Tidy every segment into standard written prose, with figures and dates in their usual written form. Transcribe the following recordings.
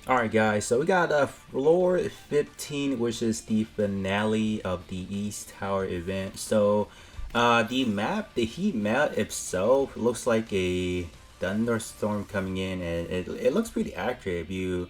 Alright guys, so we got floor 15, which is the finale of the East Tower event. So the heat map itself looks like a thunderstorm coming in, and it looks pretty accurate if you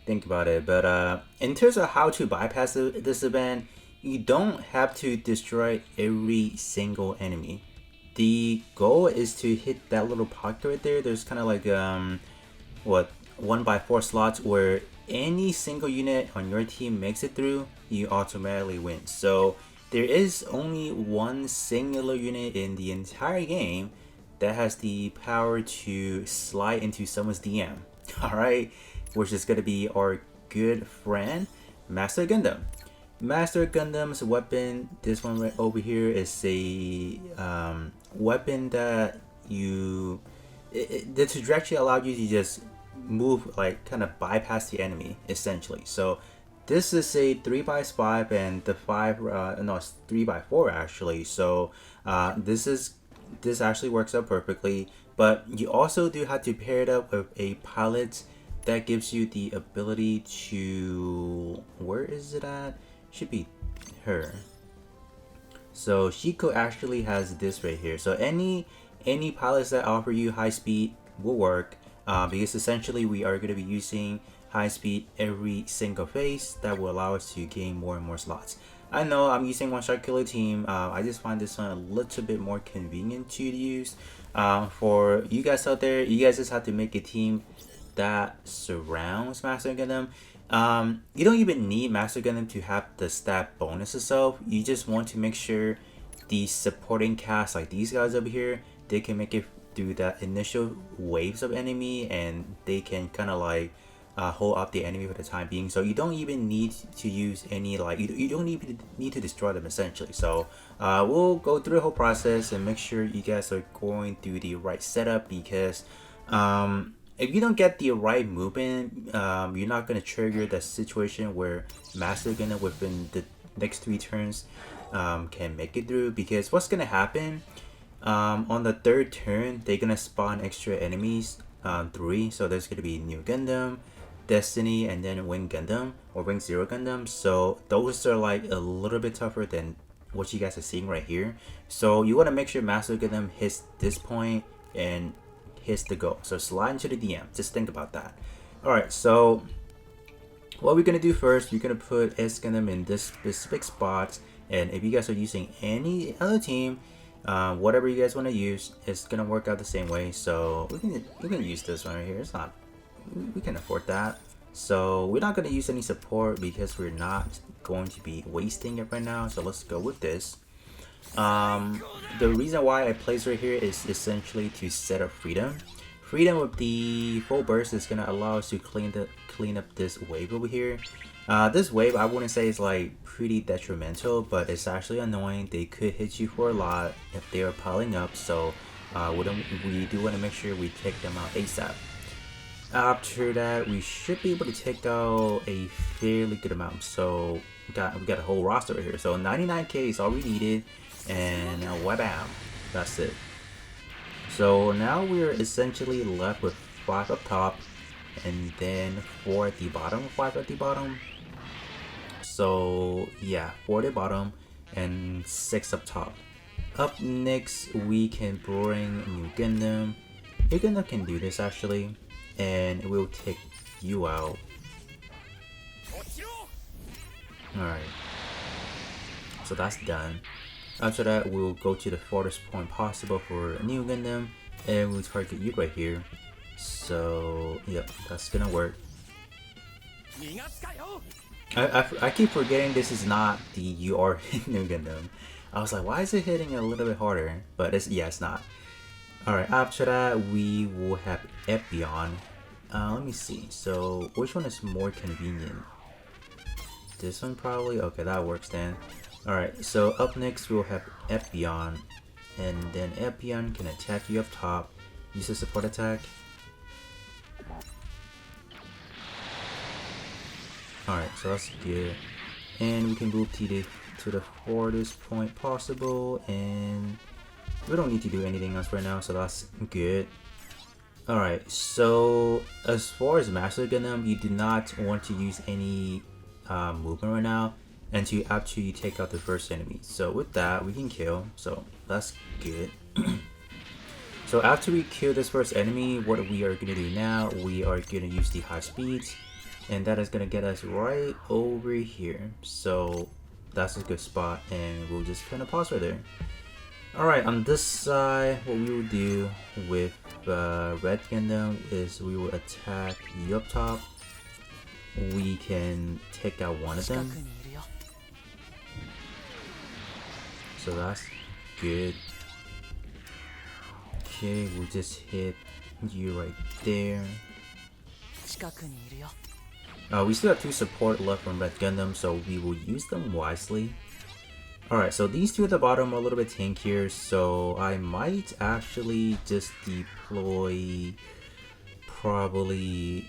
think about it. But in terms of how to bypass this event, you don't have to destroy every single enemy. The goal is to hit that little pocket right there. There's kind of like what 1 by 4 slots where any single unit on your team makes it through, you automatically win. So there is only one singular unit in the entire game that has the power to slide into someone's DM. Alright, which is gonna be our good friend Master Gundam. Master Gundam's weapon, this one right over here, is a weapon that the trajectory allowed you to just move, like kind of bypass the enemy essentially. So this is a 3 by 5, and the 5 no, it's 3 by 4 actually. So this actually works out perfectly, but you also do have to pair it up with a pilot that gives you the ability to, where is it at, should be her. So Shiko actually has this right here. So any pilots that offer you high speed will work, because essentially we are going to be using high speed every single phase. That will allow us to gain more and more slots. I know I'm using one shot killer team. I just find this one a little bit more convenient to use. For you guys out there, you guys just have to make a team that surrounds Master Gundam. You don't even need Master Gundam to have the stat bonus itself. You just want to make sure the supporting cast, like these guys over here, they can make it through that initial waves of enemy, and they can kind of like hold up the enemy for the time being. So you don't even need to use any, like you don't even need to destroy them essentially. So we'll go through the whole process and make sure you guys are going through the right setup, because if you don't get the right movement, you're not going to trigger the situation where Master Gundam within the next 3 turns can make it through. Because what's going to happen, on the 3rd turn, they're going to spawn extra enemies, 3. So there's going to be New Gundam, Destiny, and then Wing Gundam or Wing Zero Gundam. So those are like a little bit tougher than what you guys are seeing right here. So you want to make sure Master Gundam hits this point and hits the goal. So slide into the DM. Just think about that. Alright, so what we're gonna do first, you're gonna put S Gundam in this specific spot, and if you guys are using any other team, whatever you guys want to use, it's gonna work out the same way. So we can use this one right here. It's not, we can afford that. So we're not gonna use any support because we're not going to be wasting it right now. So let's go with this. The reason why I place right here is essentially to set up Freedom. Freedom with the full burst is gonna allow us to clean up this wave over here. This wave, I wouldn't say is like pretty detrimental, but it's actually annoying. They could hit you for a lot if they are piling up. So we do want to make sure we take them out ASAP. After that, we should be able to take out a fairly good amount. So we got a whole roster right here. So 99k is all we needed, and wabam, that's it. So now we're essentially left with 5 up top, and then 4 at the bottom, 5 at the bottom. So yeah, 4 at the bottom and 6 up top. Up next, we can bring New Gundam. New Gundam can do this actually, and we'll take you out. Alright, so that's done. After that, we'll go to the farthest point possible for a New Gundam, and we'll target you right here. So yep, that's gonna work. I keep forgetting this is not the UR New Gundam. I was like, why is it hitting a little bit harder? But it's not. Alright, after that, we will have Epyon. Let me see. So which one is more convenient? This one probably? Okay, that works then. Alright, so up next we'll have Epyon, and then Epyon can attack you up top. Use a support attack. Alright, so that's good. And we can move to the farthest point possible, and we don't need to do anything else right now, so that's good. Alright, so as far as Master Gundam, you do not want to use any movement right now until after you take out the first enemy. So with that, we can kill, so that's good. So after we kill this first enemy, what we are going to do now, we are going to use the high speed, and that is going to get us right over here. So that's a good spot, and we'll just kind of pause right there. Alright, on this side, what we will do with Red Gundam is we will attack you up top. We can take out one of them. So that's good. Okay, we'll just hit you right there. We still have 2 support left from Red Gundam, so we will use them wisely. Alright, so these 2 at the bottom are a little bit tankier, so I might actually just deploy probably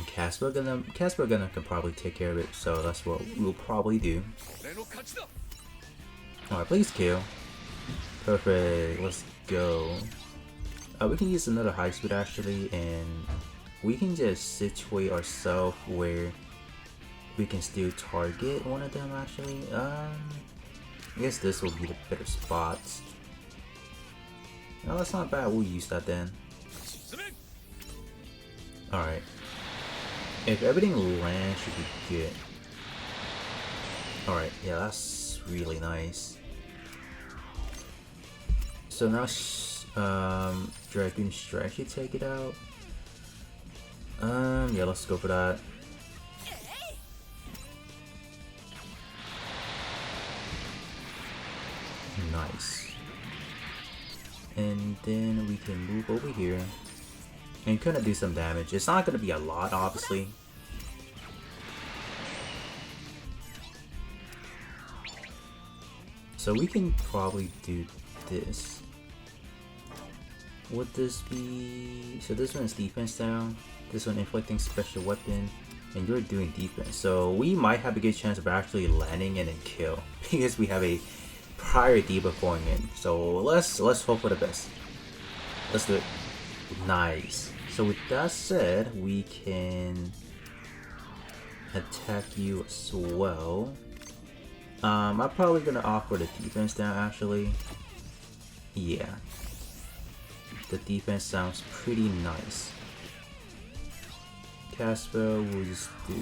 Casper Gundam. Casper Gundam can probably take care of it, so that's what we'll probably do. Alright, please kill. Perfect, let's go. We can use another high speed actually, and we can just situate ourselves where we can still target one of them actually. I guess this will be the better spot. No, that's not bad, we'll use that then. Alright. If everything lands, should be good. Alright, yeah, that's really nice. So now, Dragoon Strike should take it out. Yeah, let's go for that. Nice. And then we can move over here and kind of do some damage. It's not going to be a lot, obviously. So we can probably do this. Would this be... So this one is defense down, this one inflicting special weapon, and you're doing defense. So we might have a good chance of actually landing and then kill because we have a prior debuff going in. So let's hope for the best. Let's do it. Nice. So with that said, we can attack you as well. I'm probably gonna offer the defense down actually. Yeah. The defense sounds pretty nice. Casper will just do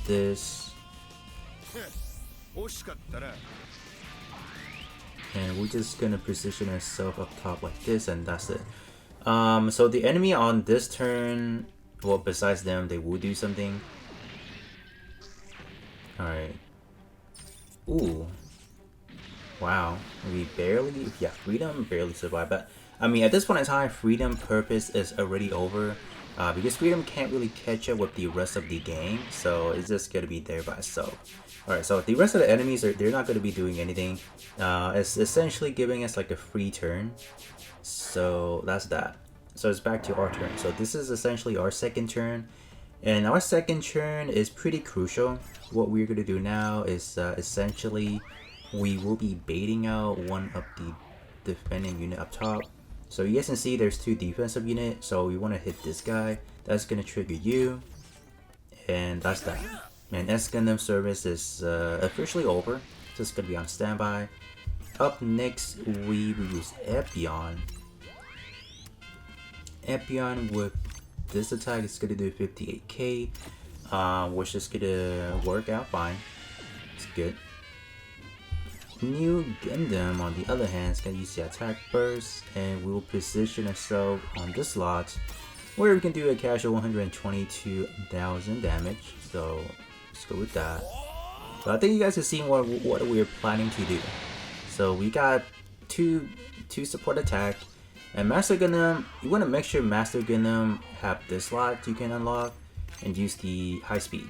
this. And we're just gonna position ourselves up top like this, and that's it. So the enemy on this turn, well, besides them, they will do something. Alright. Ooh. Wow. We barely, yeah, Freedom barely survived. But, I mean, at this point in time, Freedom purpose is already over. Because Freedom can't really catch up with the rest of the game. So it's just gonna be there by itself. Alright, so the rest of the enemies, they're not gonna be doing anything. It's essentially giving us like a free turn. So that's that. So it's back to our turn. So this is essentially our second turn. And our second turn is pretty crucial. What we're going to do now is essentially we will be baiting out one of the defending unit up top. So you guys can see there's 2 defensive units. So we want to hit this guy. That's going to trigger you. And that's that. And S Gundam service is officially over. So it's going to be on standby. Up next, we will use Epyon. Epyon with this attack is going to do 58k, which is going to work out fine. It's good. New Gundam, on the other hand, is going to use the attack burst, and we will position ourselves on this slot where we can do a casual 122,000 damage. So let's go with that. So I think you guys have seen what we're planning to do. So we got two support attack, and Master Gundam, you want to make sure Master Gundam have this slot you can unlock and use the high speed.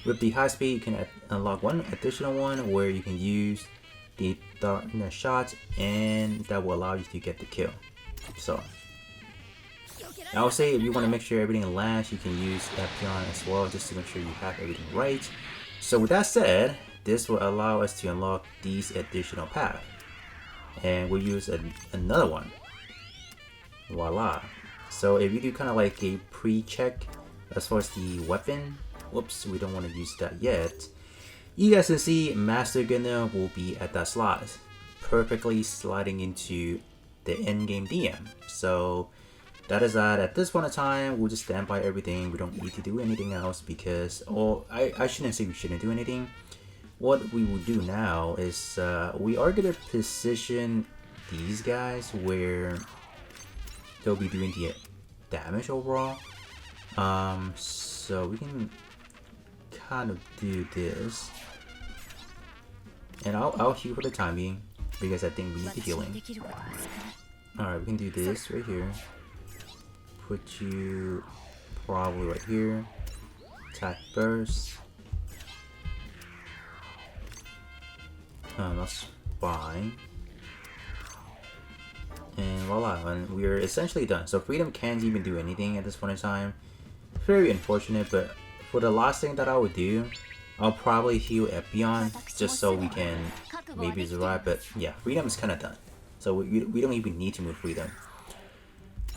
With the high speed, you can unlock one additional one where you can use the shots, and that will allow you to get the kill. So I would say if you want to make sure everything lands, you can use Epyon as well, just to make sure you have everything right. So with that said, this will allow us to unlock these additional paths, and we'll use another one. Voila. So if you do kind of like a pre-check as far as the weapon, whoops, we don't want to use that yet. You guys can see Master Gundam will be at that slot, perfectly sliding into the endgame DM. So that is that. At this point in time, we'll just stand by everything. We don't need to do anything else because, I shouldn't say we shouldn't do anything. What we will do now is we are gonna position these guys where they'll be doing the damage overall. So we can kind of do this, and I'll heal for the time being because I think we need the healing. Alright, we can do this right here. Put you probably right here. Attack burst. That's fine. And voila, and we're essentially done. So Freedom can't even do anything at this point in time. Very unfortunate, but for the last thing that I would do, I'll probably heal Epion just so we can maybe survive. But yeah, Freedom is kind of done. So we don't even need to move Freedom.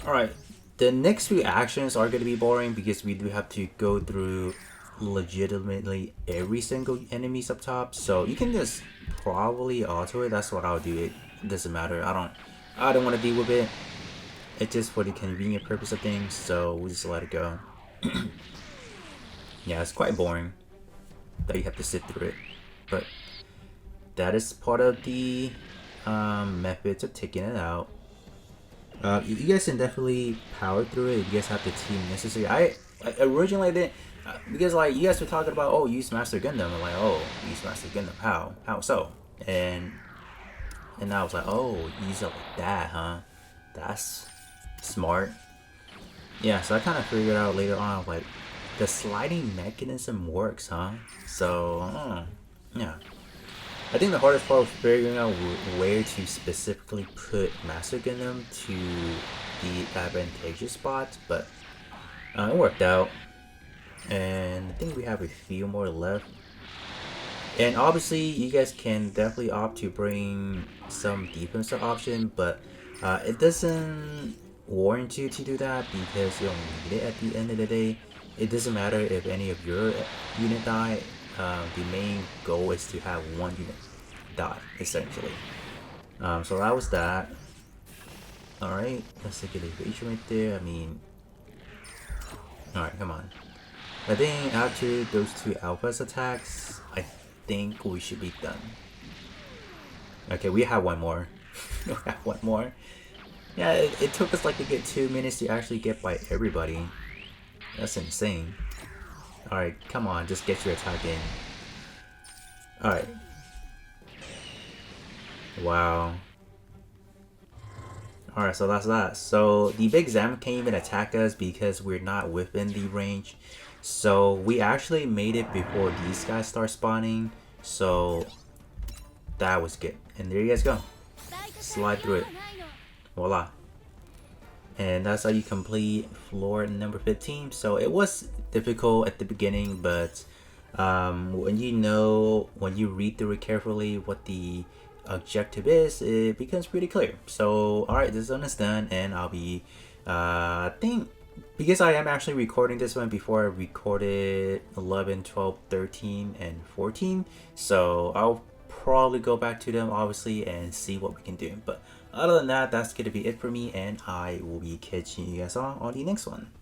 Alright, the next few actions are going to be boring because we do have to go through legitimately every single enemies up top. So you can just probably auto it. That's what I'll do. It doesn't matter. I don't want to deal with it. It's just for the convenient purpose of things, so we'll just let it go. Yeah, it's quite boring that you have to sit through it, but that is part of the methods of taking it out. You guys can definitely power through it if you guys have the team necessary. I originally didn't, because like you guys were talking about, oh, use Master Gundam. I'm like, oh, use Master Gundam. How so? And I was like, oh, use it like that, huh? That's smart. Yeah, so I kind of figured out later on, like, the sliding mechanism works, huh? So, yeah. I think the hardest part was figuring out where to specifically put Master Gundam to the advantageous spots, but it worked out. And I think we have a few more left. And obviously, you guys can definitely opt to bring some defensive option, but it doesn't warrant you to do that because you don't need it at the end of the day. It doesn't matter if any of your unit die. The main goal is to have one unit die, essentially. So that was that. Alright, let's take an evasion right there. I mean, alright, come on. I think after those two Alpha's attacks, I think we should be done. Okay, we have one more. We have one more. Yeah, it took us like a good 2 minutes to actually get by everybody. That's insane. Alright, come on, just get your attack in. Alright. Wow. Alright, so that's that. So the Big Zam can't even attack us because we're not within the range. So we actually made it before these guys start spawning. So that was good. And there you guys go. Slide through it. Voila. And that's how you complete floor number 15. So it was difficult at the beginning, but when you read through it carefully what the objective is, it becomes pretty clear. So alright, this one is done, and I'll be I think because I am actually recording this one before I recorded 11, 12, 13, and 14, so I'll probably go back to them obviously and see what we can do. But other than that, that's gonna be it for me, and I will be catching you guys on the next one.